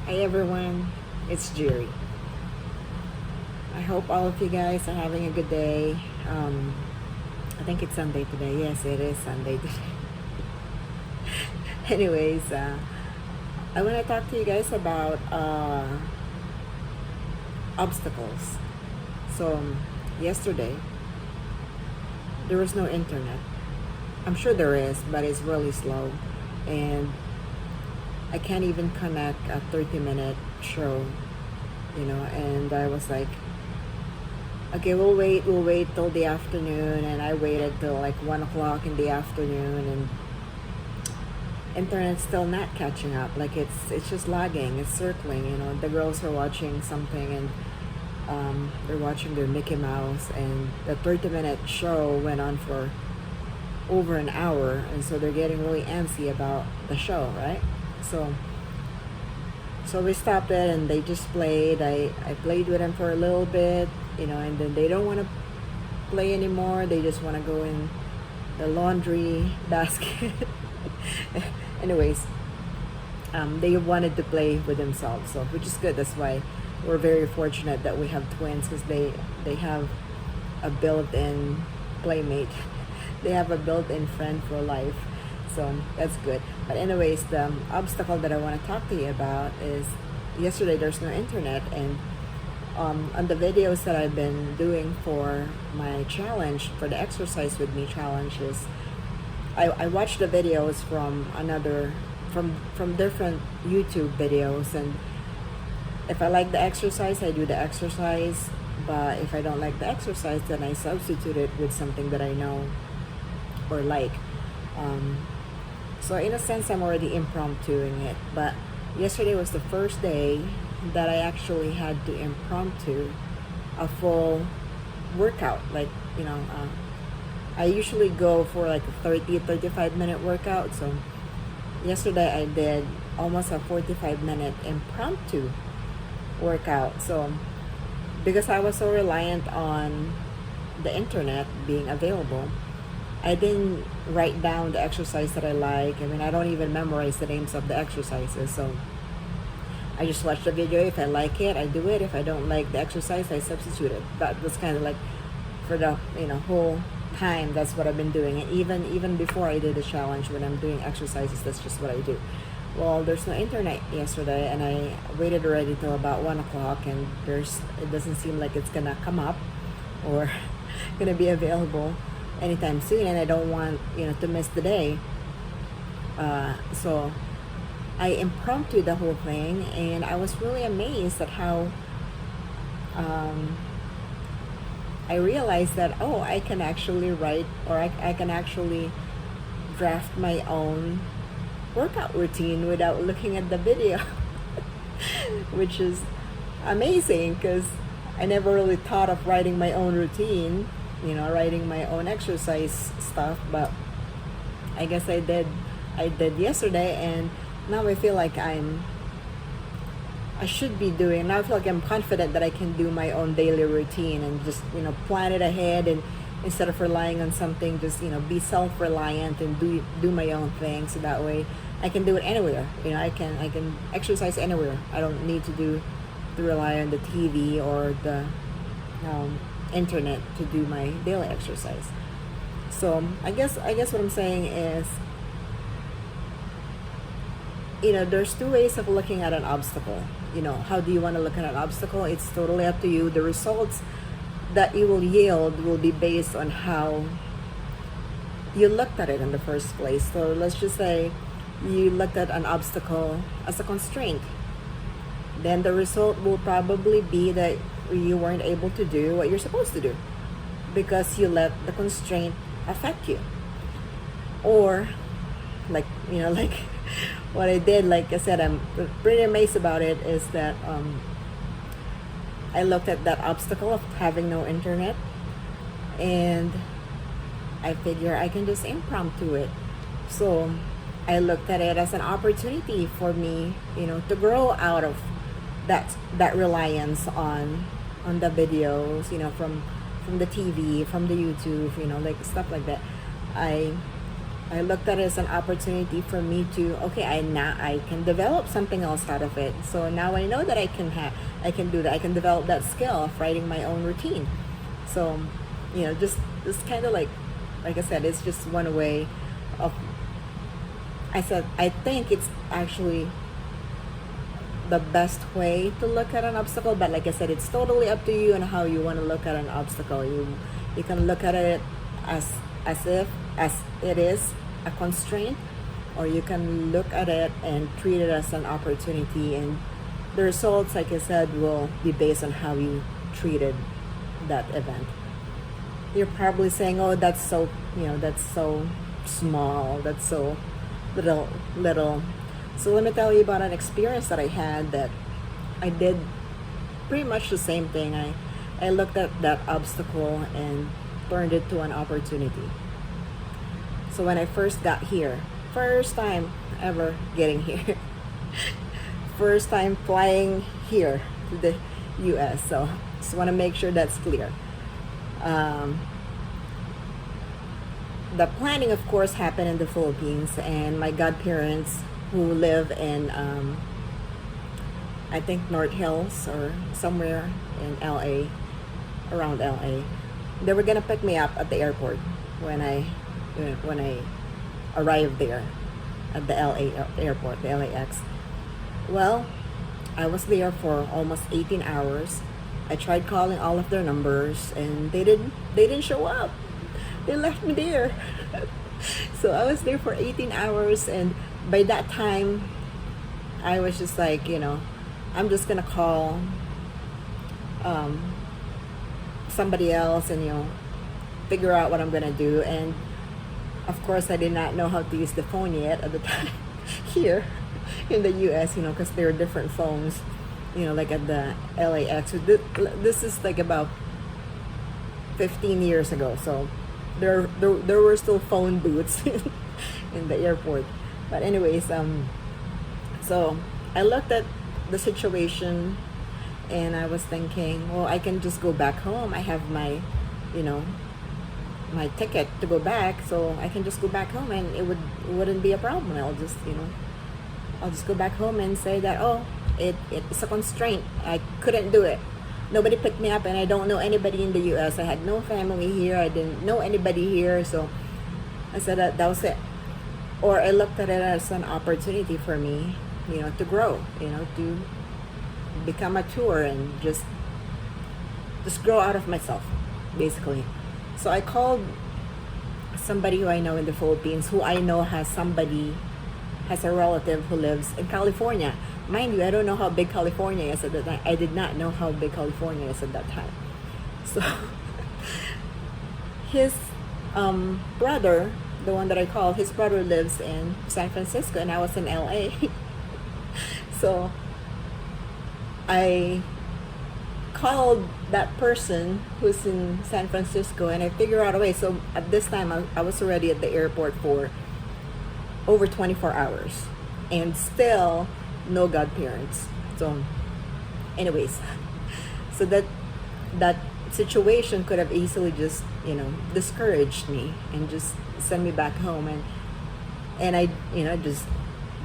Hi everyone, it's Geri. I hope all of you guys are having a good day. I think it's Sunday today. Yes, it is Sunday today. Anyways, I want to talk to you guys about obstacles. So, yesterday, there was no internet. I'm sure there is, but it's really slow. And I can't even connect a 30-minute show, and I was like, okay, we'll wait till the afternoon, and I waited till like 1 o'clock in the afternoon, and internet's still not catching up. Like it's just lagging, it's circling. The girls are watching something, and they're watching their Mickey Mouse, and the 30-minute show went on for over an hour, and so they're getting really antsy about the show, right? So we stopped it, and they just played. I played with them for a little bit, and then they don't want to play anymore. They just want to go in the laundry basket. Anyways, they wanted to play with themselves, so which is good. That's why we're very fortunate that we have twins, because they have a built-in playmate. They have a built-in friend for life, so that's good. But anyways, the obstacle that I want to talk to you about is yesterday there's no internet, and on the videos that I've been doing for my challenge, for the exercise with me challenges, I watched the videos from different YouTube videos, and if I like the exercise, I do the exercise. But if I don't like the exercise, then I substitute it with something that I know or like. So in a sense, I'm already impromptuing it. But yesterday was the first day that I actually had to impromptu a full workout. Like, I usually go for like a 35-minute workout. So yesterday I did almost a 45-minute impromptu workout. So because I was so reliant on the internet being available, I didn't write down the exercise that I like. I mean, I don't even memorize the names of the exercises. So I just watch the video. If I like it, I do it. If I don't like the exercise, I substitute it. That was kind of like for the whole time. That's what I've been doing. And even before I did the challenge, when I'm doing exercises, that's just what I do. Well, there's no internet yesterday, and I waited already till about 1 o'clock, and it doesn't seem like it's gonna come up or gonna be available anytime soon, and I don't want to miss the day. So I impromptu the whole thing, and I was really amazed at how I realized that I can actually write, or I can actually draft my own workout routine without looking at the video, which is amazing, because I never really thought of writing my own routine, writing my own exercise stuff. But I guess I did yesterday, and now I feel like I should be doing. Now I feel like I'm confident that I can do my own daily routine, and just plan it ahead, and instead of relying on something, just be self-reliant and do my own thing. So that way I can do it anywhere. I can exercise anywhere. I don't need to rely on the TV or the internet to do my daily exercise. So I guess what I'm saying is, there's two ways of looking at an obstacle. How do you want to look at an obstacle? It's totally up to you. The results that you will yield will be based on how you looked at it in the first place. So let's just say you looked at an obstacle as a constraint. Then the result will probably be that you weren't able to do what you're supposed to do because you let the constraint affect you. Or like like what I did, like I said, I'm pretty amazed about it, is that I looked at that obstacle of having no internet, and I figure I can just impromptu it. So I looked at it as an opportunity for me, to grow out of that reliance on the videos, from the TV, from the YouTube, like stuff like that. I I looked at it as an opportunity for me to, okay, I can develop something else out of it. So now I know that I can do that. I can develop that skill of writing my own routine. So, just kind of like I said, it's just one way of. I think it's actually the best way to look at an obstacle, but like I said, it's totally up to you and how you want to look at an obstacle. You can look at it as it is a constraint, or you can look at it and treat it as an opportunity, and the results, like I said, will be based on how you treated that event. You're probably saying, oh, that's so small, that's so little. So let me tell you about an experience that I had that I did pretty much the same thing. I looked at that obstacle and turned it to an opportunity. So when I first got here, first time ever getting here, first time flying here to the US. So just want to make sure that's clear. The planning, of course, happened in the Philippines, and my godparents who live in, I think, North Hills or somewhere in LA, around LA, they were gonna pick me up at the airport when I arrived there at the LA airport, the LAX. Well, I was there for almost 18 hours. I tried calling all of their numbers, and they didn't show up. They left me there. So I was there for 18 hours, and by that time I was just like, I'm just gonna call somebody else and figure out what I'm gonna do. And of course I did not know how to use the phone yet at the time here in the US, because there are different phones, like at the LAX. So this is like about 15 years ago, so there were still phone booths in the airport. But anyways, so I looked at the situation and I was thinking, well, I can just go back home. I have my, my ticket to go back, so I can just go back home and it wouldn't be a problem. I'll just go back home and say that, oh, it's a constraint. I couldn't do it. Nobody picked me up, and I don't know anybody in the US. I had no family here. I didn't know anybody here, so I said that was it. Or I looked at it as an opportunity for me, to grow, to become mature and just grow out of myself, basically. So I called somebody who I know in the Philippines, who I know has a relative who lives in California. Mind you, I don't know how big California is at that time. I did not know how big California is at that time. So his brother, the one that I called, his brother lives in San Francisco, and I was in LA. So I called that person who's in San Francisco, and I figured out a way. So at this time, I was already at the airport for over 24 hours, and still no godparents. So anyways, so that situation could have easily just discouraged me and just send me back home, and I just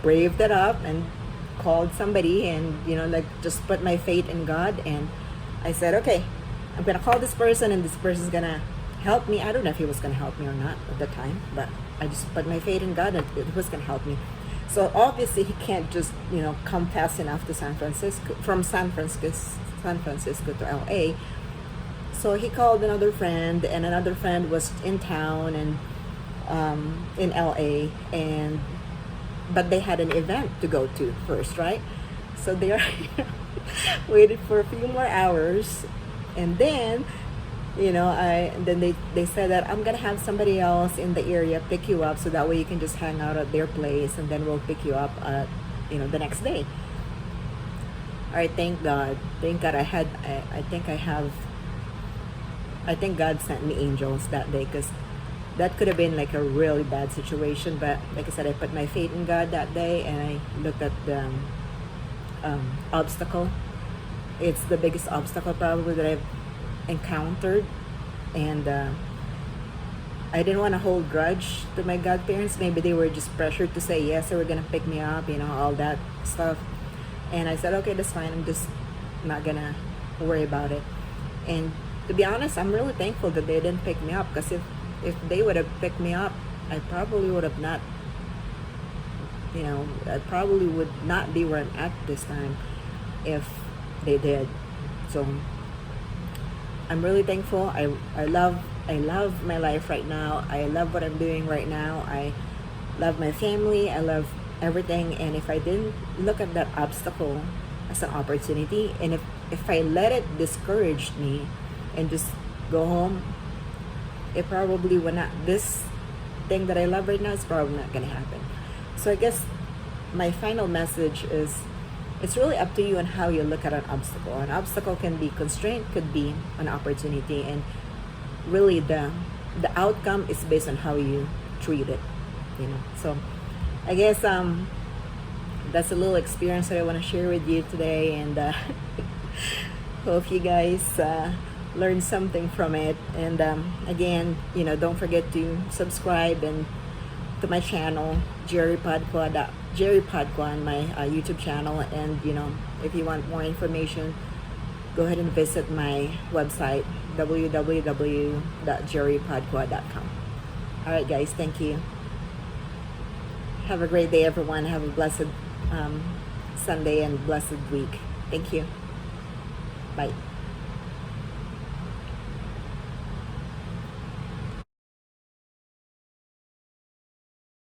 braved it up and called somebody and just put my faith in God, and I said, okay, I'm gonna call this person and this person's gonna help me. I don't know if he was gonna help me or not at the time, but I just put my faith in God and it was gonna help me. So obviously he can't just come fast enough to San Francisco, from San Francisco to LA. So he called another friend, and another friend was in town and in LA, but they had an event to go to first, right? So they waited for a few more hours, and then they said that I'm gonna have somebody else in the area pick you up, so that way you can just hang out at their place, and then we'll pick you up the next day. All right, thank God. I think God sent me angels that day, because that could have been like a really bad situation. But like I said, I put my faith in God that day, and I looked at the obstacle. It's the biggest obstacle probably that I've encountered, and I didn't want to hold grudge to my godparents. Maybe they were just pressured to say yes, they were gonna pick me up, all that stuff. And I said, okay, that's fine. I'm just not gonna worry about it. And to be honest, I'm really thankful that they didn't pick me up, because if they would have picked me up, I probably would have not, I probably would not be where I'm at this time if they did. So I'm really thankful. I love my life right now. I love what I'm doing right now. I love my family. I love everything. And if I didn't look at that obstacle as an opportunity, and if I let it discourage me and just go home, it probably would not, this thing that I love right now is probably not going to happen. So I guess my final message is, it's really up to you on how you look at an obstacle. An obstacle can be constraint, could be an opportunity, and really the outcome is based on how you treat it. So I guess that's a little experience that I want to share with you today, and hope you guys learn something from it. And again, don't forget to subscribe and to my channel, Geri Podkowa on my YouTube channel. And if you want more information, go ahead and visit my website, www.geripodkowa.com. All right, guys, thank you. Have a great day, everyone. Have a blessed Sunday and blessed week. Thank you. Bye.